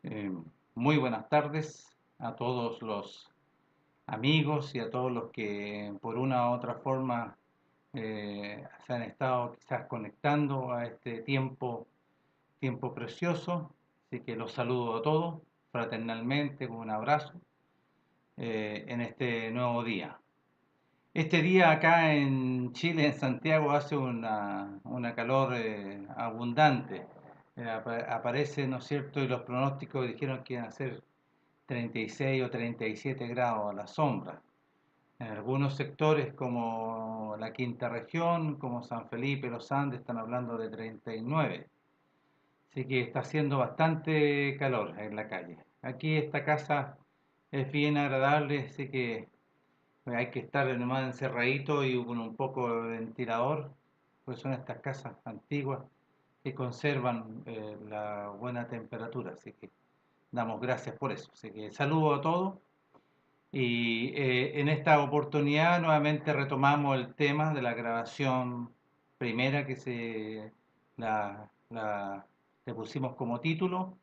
Eh, Muy buenas tardes a todos los amigos y a todos los que por una u otra forma se han estado quizás conectando a este tiempo precioso. Así que los saludo a todos fraternalmente con un abrazo en este nuevo día. Este día acá en Chile, en Santiago, hace una calor abundante. Aparece, ¿no es cierto? Y los pronósticos dijeron que iban a ser 36 o 37 grados a la sombra. En algunos sectores como la quinta región, como San Felipe, los Andes, están hablando de 39. Así que está haciendo bastante calor en la calle. Aquí esta casa es bien agradable, así que hay que estar nomás encerradito y con un poco de ventilador, pues son estas casas antiguas que conservan la buena temperatura, así que damos gracias por eso. Así que saludo a todos y en esta oportunidad nuevamente retomamos el tema de la grabación primera le pusimos como título,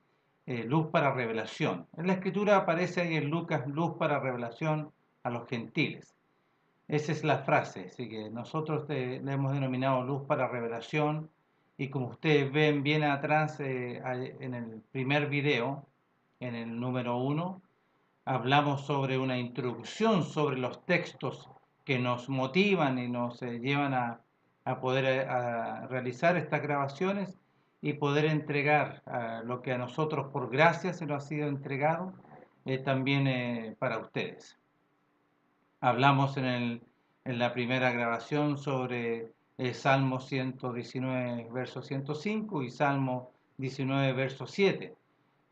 Luz para revelación. En la escritura aparece ahí en Lucas, luz para revelación a los gentiles. Esa es la frase, así que nosotros le hemos denominado luz para revelación y como ustedes ven bien atrás en el primer video, en el número uno, hablamos sobre una introducción sobre los textos que nos motivan y nos llevan a poder a realizar estas grabaciones y poder entregar lo que a nosotros por gracia se nos ha sido entregado también para ustedes. Hablamos en la primera grabación sobre el Salmo 119, verso 105 y Salmo 19, verso 7,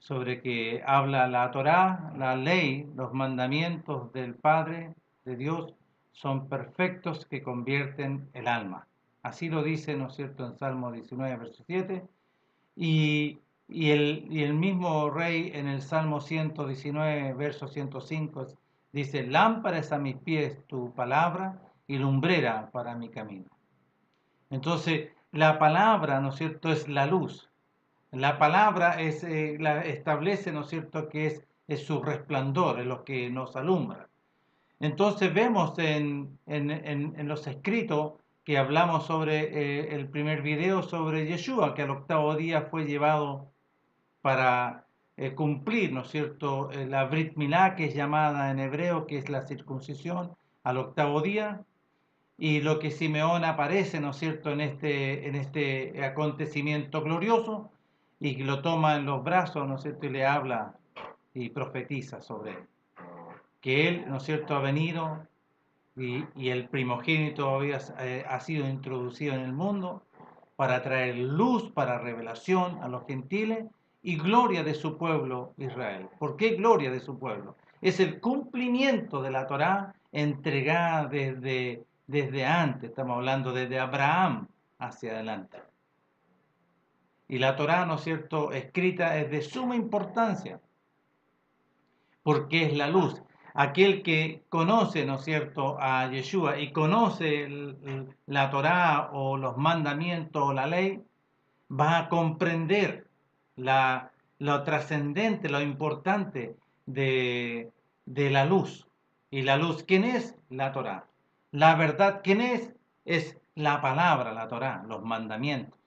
sobre que habla la Torá, la ley, los mandamientos del Padre, de Dios, son perfectos que convierten el alma. Así lo dice, ¿no es cierto?, en Salmo 19, verso 7, y el mismo rey en el Salmo 119, verso 105, dice, lámpara es a mis pies tu palabra y lumbrera para mi camino. Entonces, la palabra, ¿no es cierto?, es la luz. La palabra establece, ¿no es cierto?, que es su resplandor, es lo que nos alumbra. Entonces vemos en los escritos que hablamos sobre el primer video sobre Yeshua, que al octavo día fue llevado para cumplir, ¿no es cierto?, la Brit Milá, que es llamada en hebreo, que es la circuncisión, al octavo día, y lo que Simeón aparece, ¿no es cierto?, en este acontecimiento glorioso, y lo toma en los brazos, ¿no es cierto?, y le habla y profetiza sobre él. Que él, ¿no es cierto?, ha venido y el primogénito ha sido introducido en el mundo para traer luz, para revelación a los gentiles y gloria de su pueblo Israel. ¿Por qué gloria de su pueblo? Es el cumplimiento de la Torá entregada desde antes, estamos hablando desde Abraham hacia adelante. Y la Torá, ¿no es cierto?, escrita es de suma importancia, porque es la luz. Aquel que conoce, ¿no es cierto?, a Yeshua y conoce la Torá o los mandamientos o la ley, va a comprender lo trascendente, lo importante de la luz. ¿Y la luz quién es? La Torá. La verdad quién es? Es la palabra, la Torá, los mandamientos.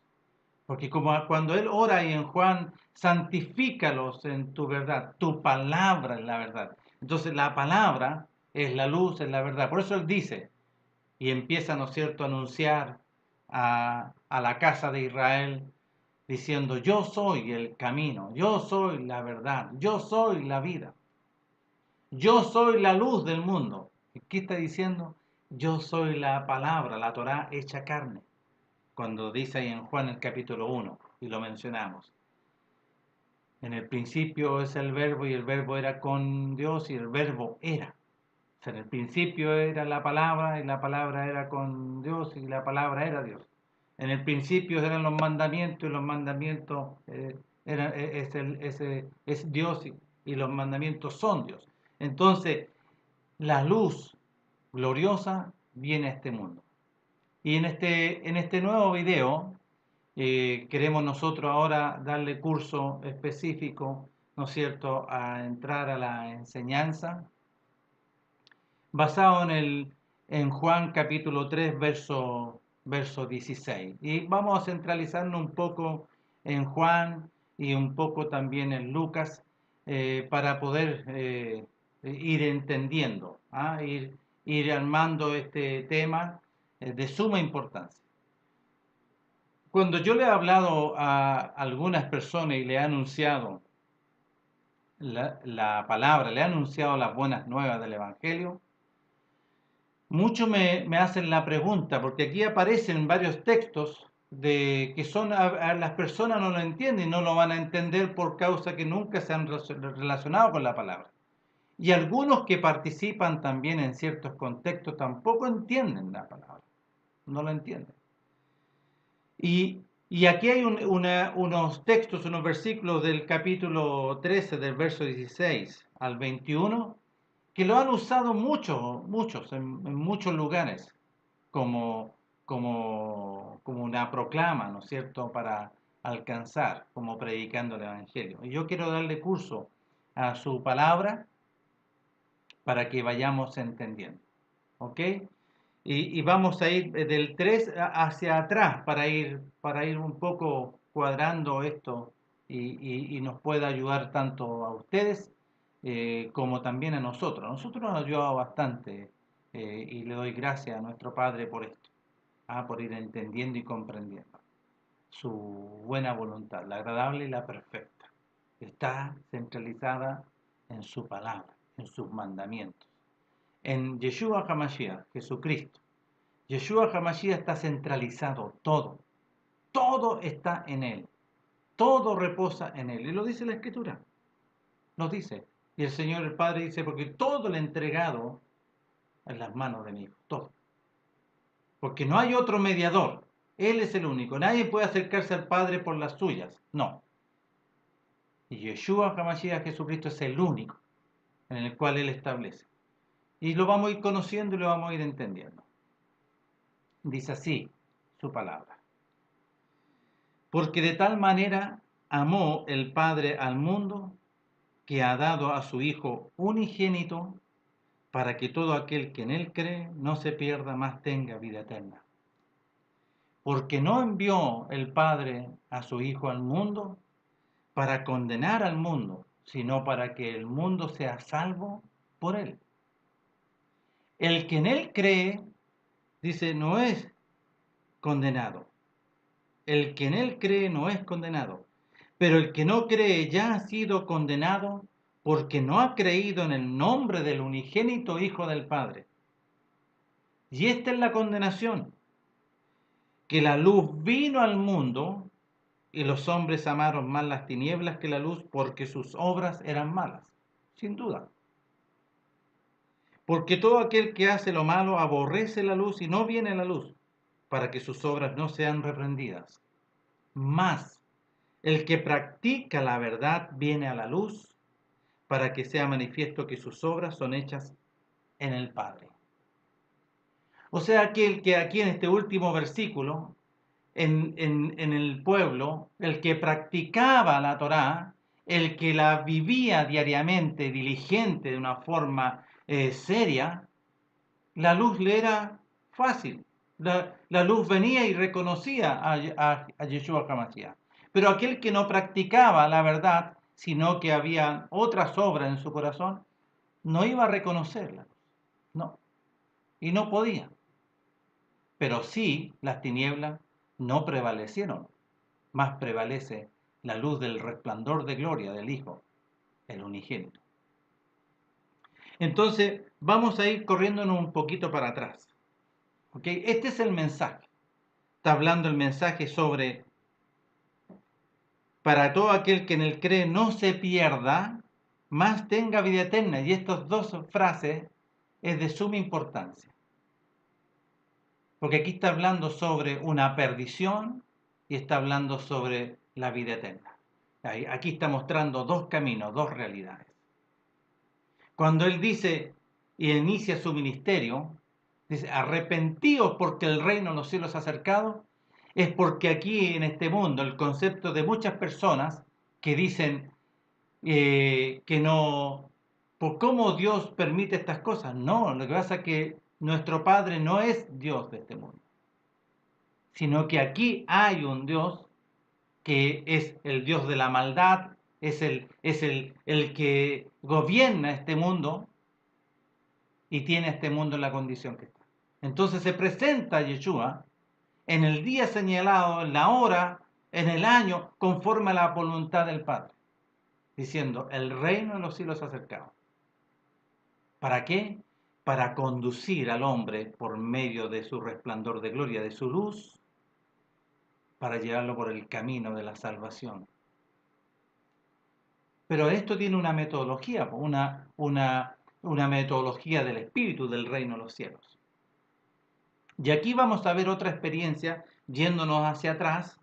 Porque como cuando él ora y en Juan, santifícalos en tu verdad, tu palabra es la verdad. Entonces la palabra es la luz, es la verdad. Por eso él dice, y empieza, ¿no es cierto?, a anunciar a la casa de Israel, diciendo, yo soy el camino, yo soy la verdad, yo soy la vida, yo soy la luz del mundo. ¿Qué está diciendo? Yo soy la palabra, la Torá hecha carne. Cuando dice ahí en Juan el capítulo 1, y lo mencionamos. En el principio es el verbo y el verbo era con Dios y el verbo era. O sea, en el principio era la palabra y la palabra era con Dios y la palabra era Dios. En el principio eran los mandamientos y los mandamientos es Dios y los mandamientos son Dios. Entonces, la luz gloriosa viene a este mundo. Y en este nuevo video queremos nosotros ahora darle curso específico ¿no es cierto?, a entrar a la enseñanza, basado en Juan capítulo 3, verso 16. Y vamos a centralizarnos un poco en Juan y un poco también en Lucas, para poder ir entendiendo, ir armando este tema de suma importancia. Cuando yo le he hablado a algunas personas y le he anunciado la palabra, le he anunciado las buenas nuevas del Evangelio, muchos me hacen la pregunta, porque aquí aparecen varios textos de que a las personas no lo entienden, no lo van a entender por causa que nunca se han relacionado con la palabra. Y algunos que participan también en ciertos contextos tampoco entienden la palabra, no lo entienden. Y aquí hay unos textos, unos versículos del capítulo 13, del verso 16 al 21, que lo han usado muchos, en muchos lugares, como una proclama, ¿no es cierto?, para alcanzar, como predicando el Evangelio. Y yo quiero darle curso a su palabra para que vayamos entendiendo, ¿ok? Y vamos a ir del 3 hacia atrás para ir un poco cuadrando esto y nos pueda ayudar tanto a ustedes como también a nosotros. A nosotros nos ha ayudado bastante y le doy gracias a nuestro Padre por esto, por ir entendiendo y comprendiendo su buena voluntad, la agradable y la perfecta. Está centralizada en su palabra, en sus mandamientos. En Yeshua HaMashiach, Jesucristo. Yeshua HaMashiach está centralizado, todo está en Él, todo reposa en Él. Y lo dice la Escritura, lo dice. Y el Señor, el Padre, dice, porque todo le he entregado en las manos de mi Hijo, todo. Porque no hay otro mediador, Él es el único. Nadie puede acercarse al Padre por las suyas, no. Y Yeshua HaMashiach, Jesucristo, es el único en el cual Él establece. Y lo vamos a ir conociendo y lo vamos a ir entendiendo. Dice así su palabra. Porque de tal manera amó el Padre al mundo, que ha dado a su Hijo unigénito, para que todo aquel que en Él cree no se pierda, mas tenga vida eterna. Porque no envió el Padre a su Hijo al mundo para condenar al mundo, sino para que el mundo sea salvo por Él. El que en Él cree, dice, no es condenado. El que en Él cree no es condenado. Pero el que no cree ya ha sido condenado porque no ha creído en el nombre del unigénito Hijo del Padre. Y esta es la condenación, que la luz vino al mundo y los hombres amaron más las tinieblas que la luz porque sus obras eran malas, sin duda. Porque todo aquel que hace lo malo aborrece la luz y no viene a la luz, para que sus obras no sean reprendidas. Mas el que practica la verdad viene a la luz, para que sea manifiesto que sus obras son hechas en el Padre. O sea, que aquí en este último versículo, en el pueblo, el que practicaba la Torá, el que la vivía diariamente, diligente, de una forma seria, la luz le era fácil. La luz venía y reconocía a Yeshua HaMashiach. Pero aquel que no practicaba la verdad, sino que había otras obras en su corazón, no iba a reconocerla. No. Y no podía. Pero sí, las tinieblas no prevalecieron. Más prevalece la luz del resplandor de gloria del Hijo, el unigénito. Entonces, vamos a ir corriéndonos un poquito para atrás. ¿Ok? Este es el mensaje. Está hablando el mensaje sobre, para todo aquel que en él cree no se pierda, más tenga vida eterna. Y estas dos frases es de suma importancia. Porque aquí está hablando sobre una perdición y está hablando sobre la vida eterna. Aquí está mostrando dos caminos, dos realidades. Cuando él dice y inicia su ministerio, dice, arrepentíos porque el reino de los cielos se ha acercado, es porque aquí en este mundo el concepto de muchas personas que dicen, que no, por cómo Dios permite estas cosas. No, lo que pasa es que nuestro Padre no es Dios de este mundo, sino que aquí hay un Dios que es el Dios de la maldad, es el que gobierna este mundo y tiene este mundo en la condición que está. Entonces se presenta Yeshua en el día señalado, en la hora, en el año, conforme a la voluntad del Padre, diciendo, el reino de los cielos se ha acercado. ¿Para qué? Para conducir al hombre por medio de su resplandor de gloria, de su luz, para llevarlo por el camino de la salvación. Pero esto tiene una metodología, una metodología del Espíritu del reino de los cielos. Y aquí vamos a ver otra experiencia, yéndonos hacia atrás,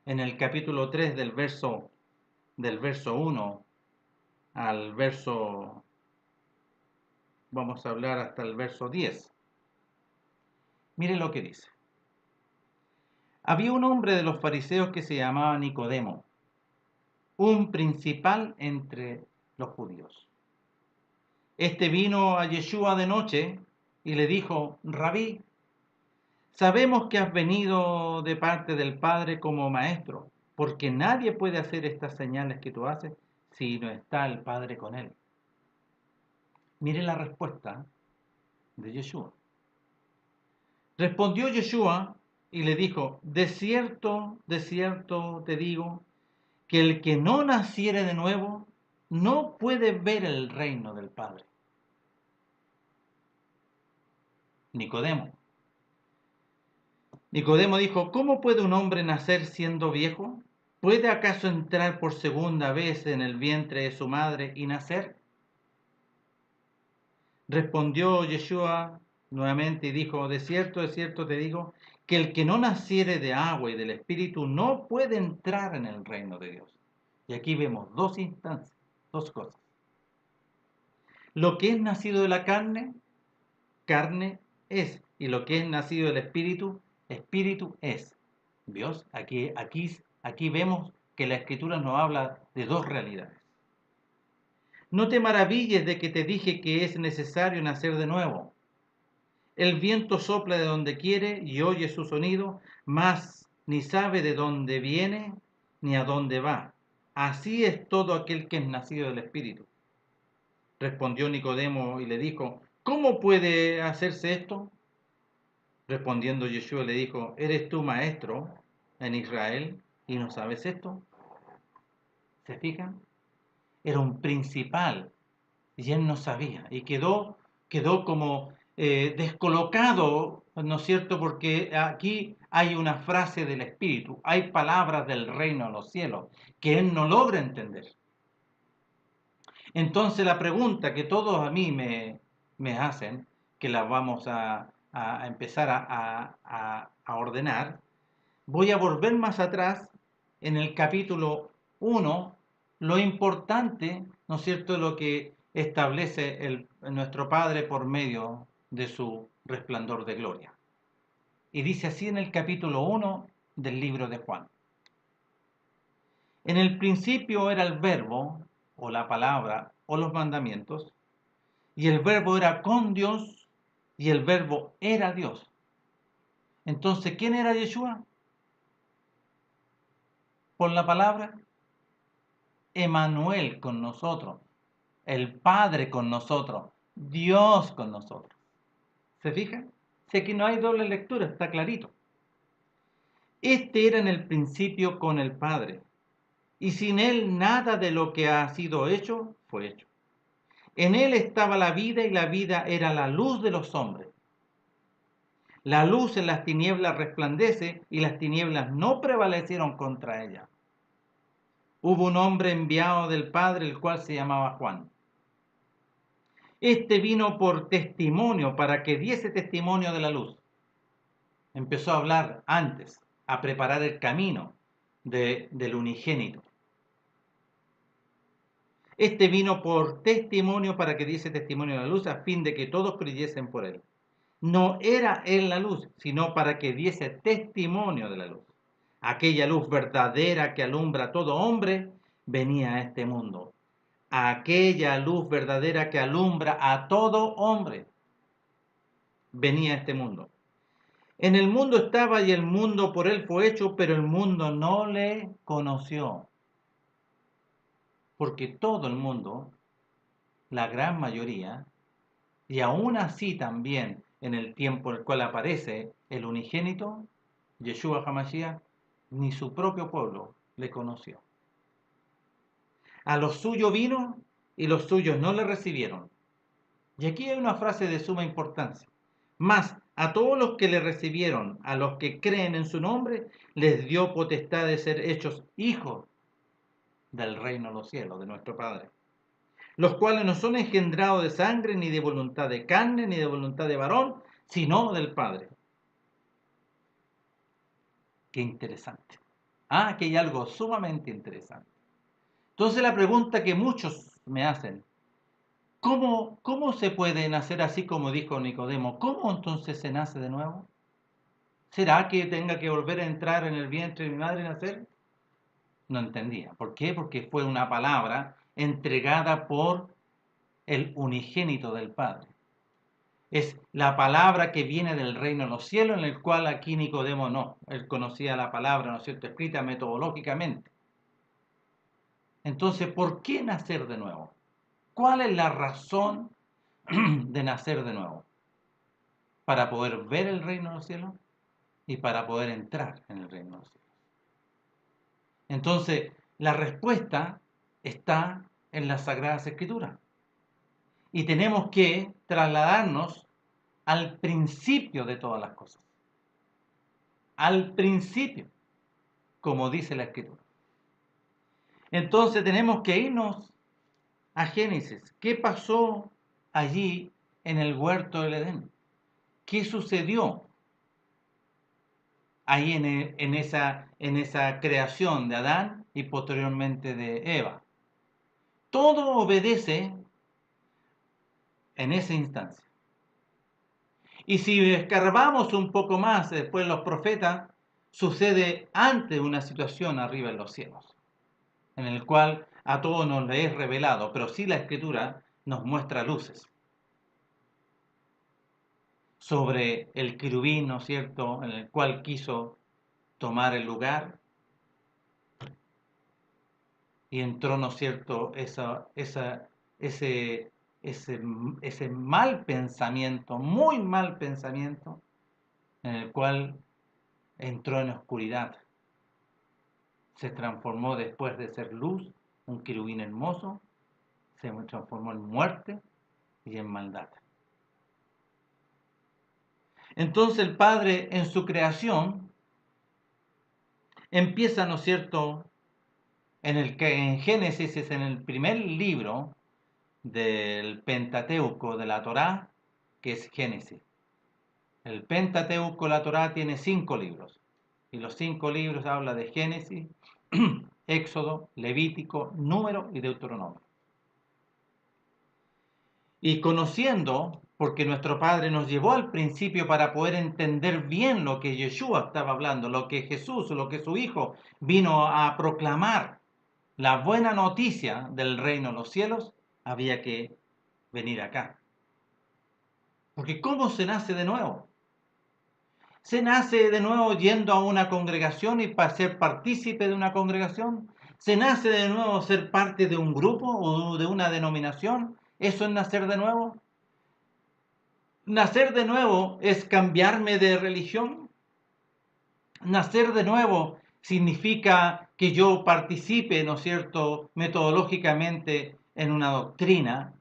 en el capítulo 3 del verso 1 al verso, vamos a hablar hasta el verso 10. Miren lo que dice. Había un hombre de los fariseos que se llamaba Nicodemo, un principal entre los judíos. Este vino a Yeshua de noche y le dijo, Rabí, sabemos que has venido de parte del Padre como maestro, porque nadie puede hacer estas señales que tú haces si no está el Padre con él. Mire la respuesta de Yeshua. Respondió Yeshua y le dijo, de cierto te digo, que el que no naciere de nuevo no puede ver el reino del Padre. Nicodemo dijo, ¿cómo puede un hombre nacer siendo viejo? ¿Puede acaso entrar por segunda vez en el vientre de su madre y nacer? Respondió Yeshua nuevamente y dijo, de cierto te digo, que el que no naciere de agua y del Espíritu no puede entrar en el reino de Dios. Y aquí vemos dos instancias, dos cosas. Lo que es nacido de la carne es, y lo que es nacido del Espíritu es. ¿Dios? Aquí vemos que la Escritura nos habla de dos realidades. No te maravilles de que te dije que es necesario nacer de nuevo. El viento sopla de donde quiere y oye su sonido, mas ni sabe de dónde viene ni a dónde va. Así es todo aquel que es nacido del Espíritu. Respondió Nicodemo y le dijo, ¿cómo puede hacerse esto? Respondiendo Yeshua le dijo, ¿eres tú maestro en Israel y no sabes esto? ¿Se fijan? Era un principal y él no sabía y quedó como descolocado, ¿no es cierto? Porque aquí hay una frase del Espíritu, hay palabras del reino de los cielos que él no logra entender. Entonces la pregunta que todos a mí me hacen, que la vamos a empezar a ordenar, voy a volver más atrás en el capítulo 1, lo importante, ¿no es cierto?, lo que establece nuestro Padre por medio de su resplandor de gloria. Y dice así en el capítulo 1 del libro de Juan. En el principio era el verbo, o la palabra, o los mandamientos, y el verbo era con Dios, y el verbo era Dios. Entonces, ¿quién era Yeshua? Por la palabra, Emanuel con nosotros, el Padre con nosotros, Dios con nosotros. ¿Se fijan? Sé que no hay doble lectura, está clarito. Este era en el principio con el Padre, y sin él nada de lo que ha sido hecho fue hecho. En él estaba la vida y la vida era la luz de los hombres. La luz en las tinieblas resplandece y las tinieblas no prevalecieron contra ella. Hubo un hombre enviado del Padre, el cual se llamaba Juan. Este vino por testimonio, para que diese testimonio de la luz. Empezó a hablar antes, a preparar el camino del unigénito. Este vino por testimonio, para que diese testimonio de la luz, a fin de que todos creyesen por él. No era él la luz, sino para que diese testimonio de la luz. Aquella luz verdadera que alumbra a todo hombre venía a este mundo. a aquella luz verdadera que alumbra a todo hombre, venía a este mundo. En el mundo estaba y el mundo por él fue hecho, pero el mundo no le conoció. Porque todo el mundo, la gran mayoría, y aún así también en el tiempo en el cual aparece el unigénito, Yeshua HaMashiach, ni su propio pueblo le conoció. A los suyos vino y los suyos no le recibieron. Y aquí hay una frase de suma importancia. Mas a todos los que le recibieron, a los que creen en su nombre, les dio potestad de ser hechos hijos del reino de los cielos, de nuestro Padre. Los cuales no son engendrados de sangre, ni de voluntad de carne, ni de voluntad de varón, sino del Padre. Qué interesante. Aquí hay algo sumamente interesante. Entonces la pregunta que muchos me hacen, ¿cómo se puede nacer así como dijo Nicodemo? ¿Cómo entonces se nace de nuevo? ¿Será que tenga que volver a entrar en el vientre de mi madre y nacer? No entendía. ¿Por qué? Porque fue una palabra entregada por el unigénito del Padre. Es la palabra que viene del reino de los cielos, en el cual aquí Nicodemo no. Él conocía la palabra, ¿no es cierto?, escrita metodológicamente. Entonces, ¿por qué nacer de nuevo? ¿Cuál es la razón de nacer de nuevo? Para poder ver el reino de los cielos y para poder entrar en el reino de los cielos. Entonces, la respuesta está en las Sagradas Escrituras. Y tenemos que trasladarnos al principio de todas las cosas. Al principio, como dice la Escritura. Entonces tenemos que irnos a Génesis. ¿Qué pasó allí en el huerto del Edén? ¿Qué sucedió ahí en esa creación de Adán y posteriormente de Eva? Todo obedece en esa instancia. Y si escarbamos un poco más después los profetas, sucede antes una situación arriba en los cielos, en el cual a todos nos le es revelado, pero sí la Escritura nos muestra luces sobre el querubín, ¿no es cierto?, en el cual quiso tomar el lugar y entró, ¿no es cierto?, ese mal pensamiento, muy mal pensamiento, en el cual entró en oscuridad. Se transformó después de ser luz, un querubín hermoso, se transformó en muerte y en maldad. Entonces el Padre en su creación empieza, ¿no es cierto?, en Génesis es en el primer libro del Pentateuco de la Torá, que es Génesis. El Pentateuco, la Torá, tiene 5 libros. Y los 5 libros habla de Génesis, Éxodo, Levítico, Número y Deuteronomio. Y conociendo, porque nuestro Padre nos llevó al principio para poder entender bien lo que Yeshua estaba hablando, lo que Jesús, lo que su Hijo vino a proclamar, la buena noticia del reino de los cielos, había que venir acá. Porque ¿cómo se nace de nuevo? ¿Se nace de nuevo yendo a una congregación y para ser partícipe de una congregación? ¿Se nace de nuevo ser parte de un grupo o de una denominación? ¿Eso es nacer de nuevo? ¿Nacer de nuevo es cambiarme de religión? ¿Nacer de nuevo significa que yo participe, ¿no es cierto?, metodológicamente en una doctrina,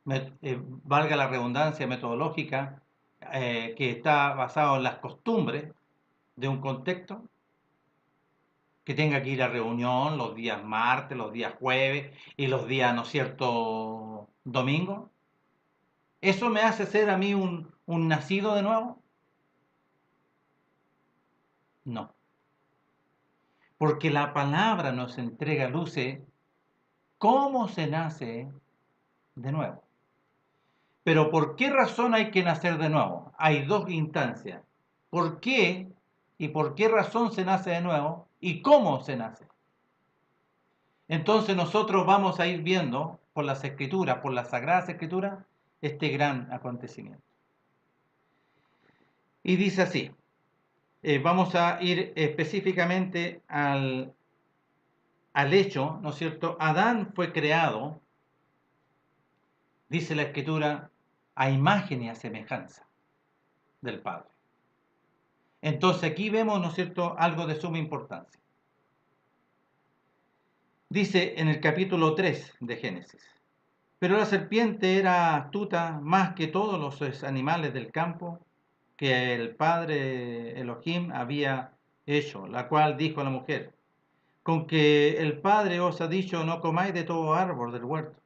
valga la redundancia metodológica, que está basado en las costumbres de un contexto? Que tenga que ir a reunión los días martes, los días jueves y los días, ¿no es cierto?, domingo. ¿Eso me hace ser a mí un nacido de nuevo? No. Porque la palabra nos entrega luces cómo se nace de nuevo. Pero ¿por qué razón hay que nacer de nuevo? Hay 2 instancias. ¿Por qué y por qué razón se nace de nuevo y cómo se nace? Entonces nosotros vamos a ir viendo por las Escrituras, por las Sagradas Escrituras, este gran acontecimiento. Y dice así, vamos a ir específicamente al hecho, ¿no es cierto? Adán fue creado, dice la Escritura, a imagen y a semejanza del Padre. Entonces aquí vemos, ¿no es cierto?, algo de suma importancia. Dice en el capítulo 3 de Génesis, pero la serpiente era astuta más que todos los animales del campo que el Padre Elohim había hecho, la cual dijo a la mujer, con que el Padre os ha dicho, no comáis de todo árbol del huerto.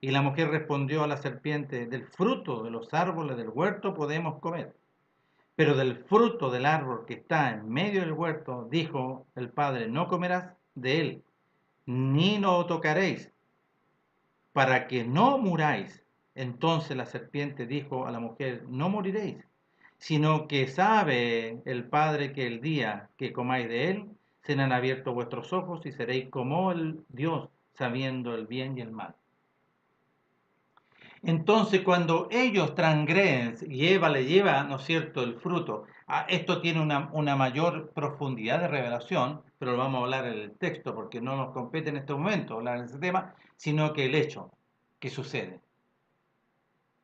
Y la mujer respondió a la serpiente, del fruto de los árboles del huerto podemos comer, pero del fruto del árbol que está en medio del huerto, dijo el Padre, no comerás de él, ni lo tocaréis, para que no muráis. Entonces la serpiente dijo a la mujer, no moriréis, sino que sabe el Padre que el día que comáis de él, serán abiertos vuestros ojos y seréis como el Dios, sabiendo el bien y el mal. Entonces, cuando ellos transgreden y Eva le lleva, ¿no es cierto?, el fruto, esto tiene una mayor profundidad de revelación, pero lo vamos a hablar en el texto porque no nos compete en este momento hablar de ese tema, sino que el hecho que sucede.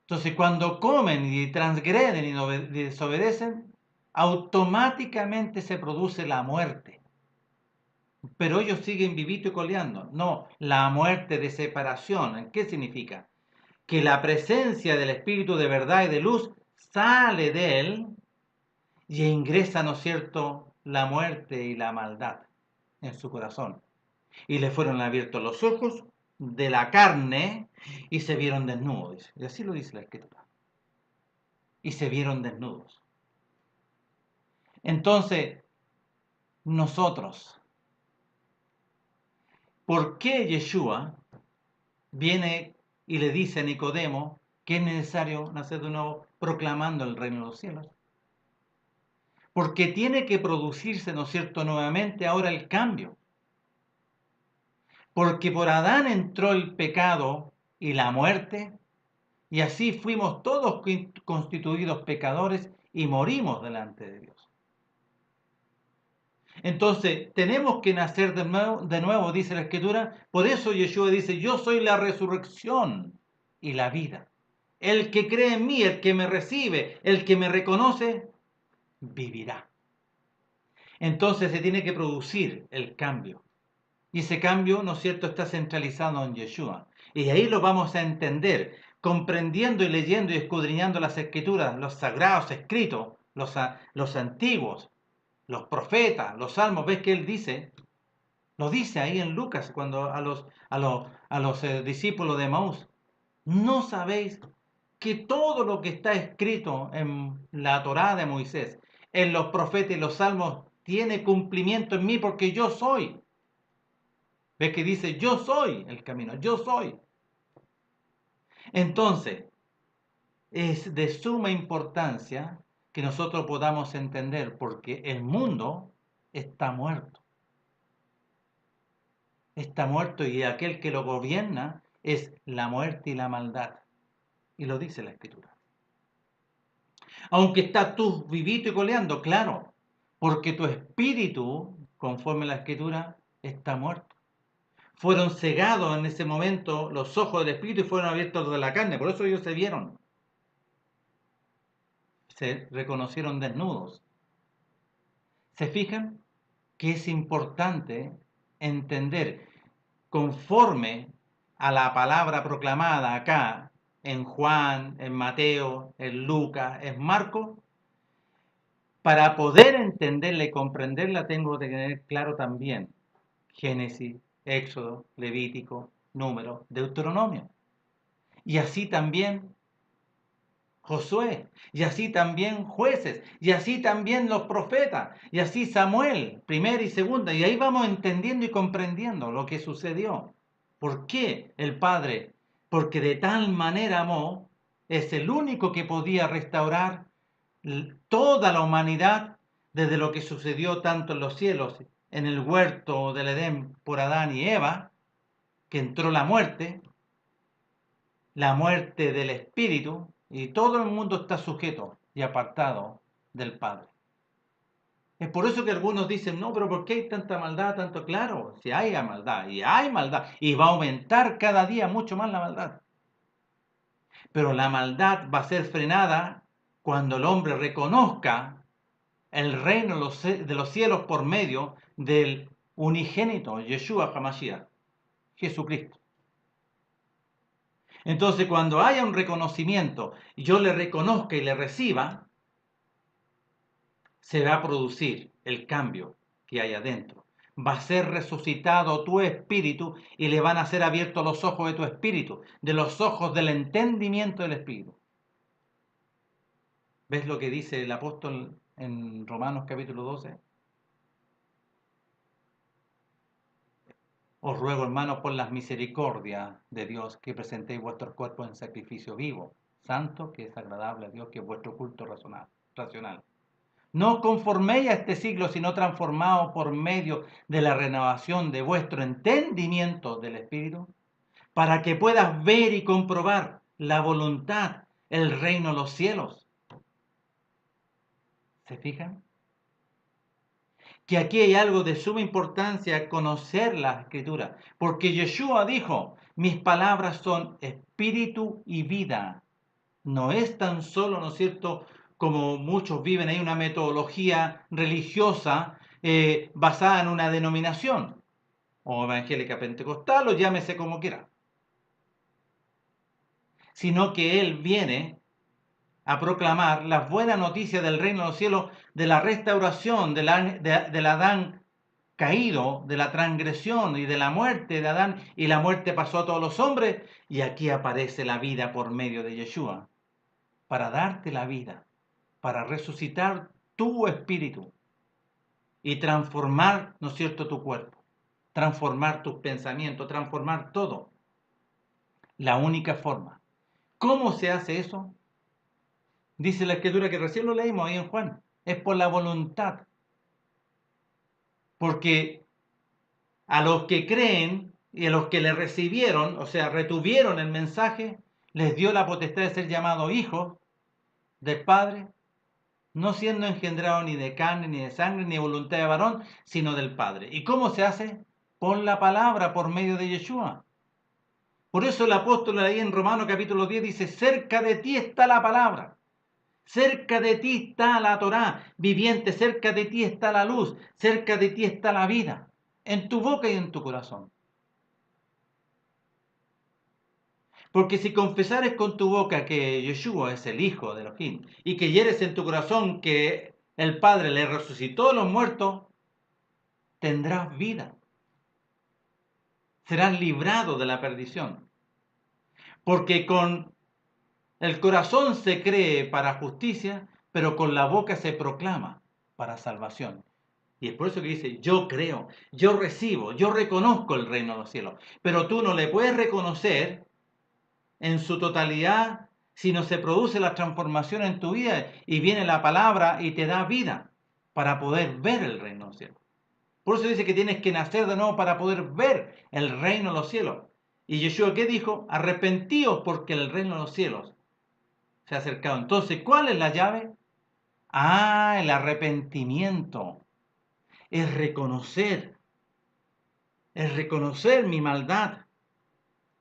Entonces, cuando comen y transgreden y desobedecen, automáticamente se produce la muerte. Pero ellos siguen vivito y coleando. No, la muerte de separación. ¿Qué significa? Que la presencia del Espíritu de verdad y de luz sale de él y ingresa, ¿no es cierto?, la muerte y la maldad en su corazón. Y le fueron abiertos los ojos de la carne y se vieron desnudos. Y así lo dice la Escritura. Y se vieron desnudos. Entonces, nosotros, ¿por qué Yeshua viene y le dice a Nicodemo que es necesario nacer de nuevo proclamando el reino de los cielos? Porque tiene que producirse, ¿no es cierto?, nuevamente ahora el cambio. Porque por Adán entró el pecado y la muerte, y así fuimos todos constituidos pecadores y morimos delante de Dios. Entonces, tenemos que nacer de nuevo, dice la Escritura. Por eso Yeshua dice, yo soy la resurrección y la vida. El que cree en mí, el que me recibe, el que me reconoce, vivirá. Entonces se tiene que producir el cambio. Y ese cambio, ¿no es cierto?, está centralizado en Yeshua. Y ahí lo vamos a entender, comprendiendo y leyendo y escudriñando las Escrituras, los sagrados escritos, los antiguos, los profetas, los salmos. ¿Ves que él dice? Lo dice ahí en Lucas, cuando a los discípulos de Maús, ¿no sabéis que todo lo que está escrito en la Torá de Moisés, en los profetas y los salmos, tiene cumplimiento en mí porque yo soy? ¿Ves que dice, yo soy el camino, yo soy? Entonces, es de suma importancia que nosotros podamos entender, porque el mundo está muerto. Está muerto y aquel que lo gobierna es la muerte y la maldad. Y lo dice la Escritura. Aunque estás tú vivito y coleando, claro, porque tu espíritu, conforme a la Escritura, está muerto. Fueron cegados en ese momento los ojos del espíritu y fueron abiertos los de la carne. Por eso ellos se vieron. Se reconocieron desnudos. ¿Se fijan? Que es importante entender, conforme a la palabra proclamada acá, en Juan, en Mateo, en Lucas, en Marcos, para poder entenderla y comprenderla tengo que tener claro también Génesis, Éxodo, Levítico, Número, Deuteronomio. Y así también Josué, y así también Jueces, y así también los profetas, y así Samuel, primera y segunda. Y ahí vamos entendiendo y comprendiendo lo que sucedió. ¿Por qué el Padre? Porque de tal manera amó, es el único que podía restaurar toda la humanidad desde lo que sucedió tanto en los cielos, en el huerto del Edén por Adán y Eva, que entró la muerte del espíritu, y todo el mundo está sujeto y apartado del Padre. Es por eso que algunos dicen, no, pero ¿por qué hay tanta maldad, tanto? Claro, si hay maldad, y va a aumentar cada día mucho más la maldad. Pero la maldad va a ser frenada cuando el hombre reconozca el reino de los cielos por medio del unigénito, Yeshua HaMashiach, Jesucristo. Entonces, cuando haya un reconocimiento, yo le reconozca y le reciba, se va a producir el cambio que hay adentro. Va a ser resucitado tu espíritu y le van a ser abiertos los ojos de tu espíritu, de los ojos del entendimiento del espíritu. ¿Ves lo que dice el apóstol en Romanos capítulo 12? Os ruego, hermanos, por las misericordias de Dios, que presentéis vuestros cuerpos en sacrificio vivo, santo, que es agradable a Dios, que es vuestro culto racional. No os conforméis a este siglo, sino transformaos por medio de la renovación de vuestro entendimiento del Espíritu, para que puedas ver y comprobar la voluntad, el reino de los cielos. ¿Se fijan? Que aquí hay algo de suma importancia, conocer la Escritura, porque Yeshua dijo, mis palabras son espíritu y vida. No es tan solo, ¿no es cierto?, como muchos viven ahí, una metodología religiosa basada en una denominación, o evangélica pentecostal, o llámese como quiera, sino que Él viene a proclamar las buenas noticias del reino de los cielos, de la restauración del Adán caído, de la transgresión y de la muerte de Adán, y la muerte pasó a todos los hombres, y aquí aparece la vida por medio de Yeshua, para darte la vida, para resucitar tu espíritu y transformar, ¿no es cierto?, tu cuerpo, transformar tus pensamientos, transformar todo. La única forma. ¿Cómo se hace eso? Dice la Escritura que recién lo leímos ahí en Juan. Es por la voluntad. Porque a los que creen y a los que le recibieron, o sea, retuvieron el mensaje, les dio la potestad de ser llamados hijos del Padre, no siendo engendrado ni de carne, ni de sangre, ni de voluntad de varón, sino del Padre. ¿Y cómo se hace? Por la palabra, por medio de Yeshua. Por eso el apóstol ahí en Romanos capítulo 10 dice, cerca de ti está la palabra, cerca de ti está la Torá viviente, cerca de ti está la luz, cerca de ti está la vida, en tu boca y en tu corazón. Porque si confesares con tu boca que Yeshua es el Hijo de Elohim y que hieres en tu corazón que el Padre le resucitó de los muertos, tendrás vida. Serás librado de la perdición. Porque con el corazón se cree para justicia, pero con la boca se proclama para salvación. Y es por eso que dice, yo creo, yo recibo, yo reconozco el reino de los cielos. Pero tú no le puedes reconocer en su totalidad si no se produce la transformación en tu vida y viene la palabra y te da vida para poder ver el reino de los cielos. Por eso dice que tienes que nacer de nuevo para poder ver el reino de los cielos. Y Yeshua, ¿qué dijo? Arrepentíos porque el reino de los cielos se ha acercado. Entonces, ¿cuál es la llave? El arrepentimiento. Es reconocer mi maldad.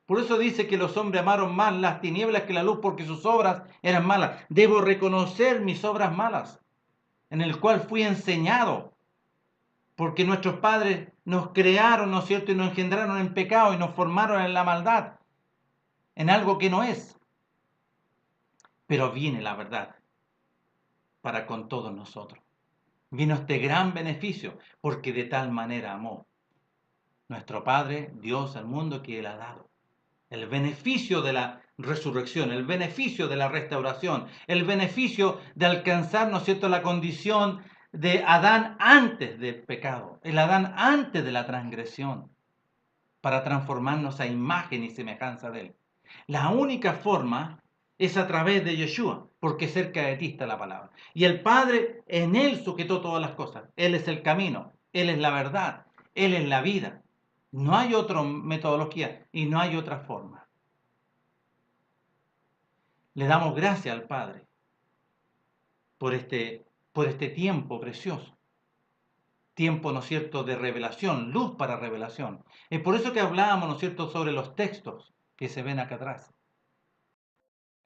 Por eso dice que los hombres amaron más las tinieblas que la luz porque sus obras eran malas. Debo reconocer mis obras malas, en el cual fui enseñado. Porque nuestros padres nos crearon, ¿no es cierto?, y nos engendraron en pecado y nos formaron en la maldad, en algo que no es. Pero viene la verdad para con todos nosotros. Vino este gran beneficio, porque de tal manera amó nuestro Padre, Dios, al mundo que Él ha dado. El beneficio de la resurrección, el beneficio de la restauración, el beneficio de alcanzar, ¿no es cierto?, la condición de Adán antes del pecado, el Adán antes de la transgresión, para transformarnos a imagen y semejanza de Él. La única forma es a través de Yeshua, porque cerca de ti está la palabra. Y el Padre en Él sujetó todas las cosas. Él es el camino, Él es la verdad, Él es la vida. No hay otra metodología y no hay otra forma. Le damos gracias al Padre por este tiempo precioso. Tiempo, ¿no es cierto?, de revelación, luz para revelación. Es por eso que hablábamos, ¿no es cierto?, sobre los textos que se ven acá atrás.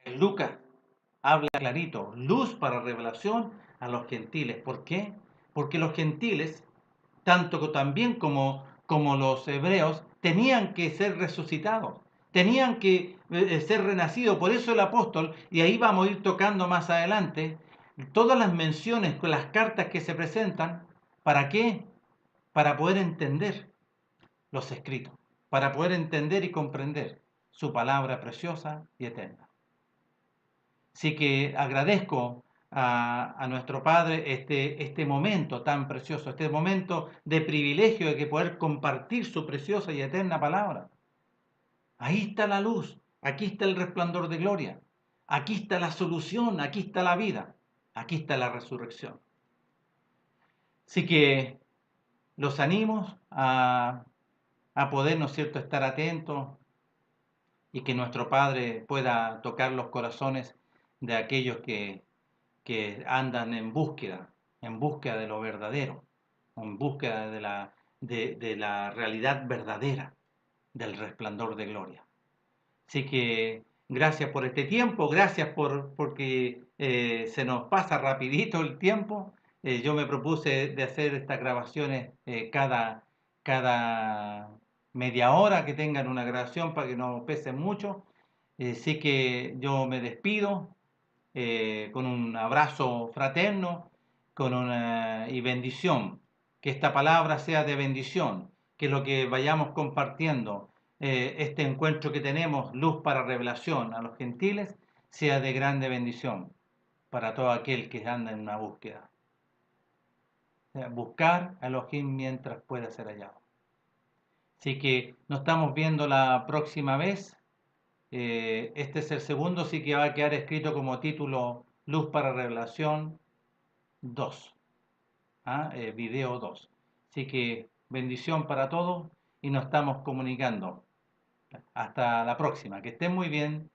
En Lucas habla clarito, luz para revelación a los gentiles. ¿Por qué? Porque los gentiles, tanto también como los hebreos, tenían que ser resucitados, tenían que ser renacidos. Por eso el apóstol, y ahí vamos a ir tocando más adelante, todas las menciones con las cartas que se presentan, ¿para qué? Para poder entender los escritos, para poder entender y comprender su palabra preciosa y eterna. Así que agradezco a nuestro Padre este momento tan precioso, este momento de privilegio de que poder compartir su preciosa y eterna palabra. Ahí está la luz, aquí está el resplandor de gloria, aquí está la solución, aquí está la vida, aquí está la resurrección. Así que los animo a poder, ¿no es cierto?, estar atentos y que nuestro Padre pueda tocar los corazones de aquellos que andan en búsqueda de lo verdadero, en búsqueda de la realidad verdadera, del resplandor de gloria. Así que gracias por este tiempo, gracias porque se nos pasa rapidito el tiempo. Yo me propuse de hacer estas grabaciones cada media hora, que tengan una grabación para que no pesen mucho. Así que yo me despido con un abrazo fraterno y bendición. Que esta palabra sea de bendición, que lo que vayamos compartiendo, este encuentro que tenemos, luz para revelación a los gentiles, sea de grande bendición para todo aquel que anda en una búsqueda. O sea, buscar a Elohim mientras pueda ser hallado. Así que nos estamos viendo la próxima vez. Este es el segundo, sí que va a quedar escrito como título Luz para Revelación 2, video 2. Así que bendición para todos y nos estamos comunicando. Hasta la próxima, que estén muy bien.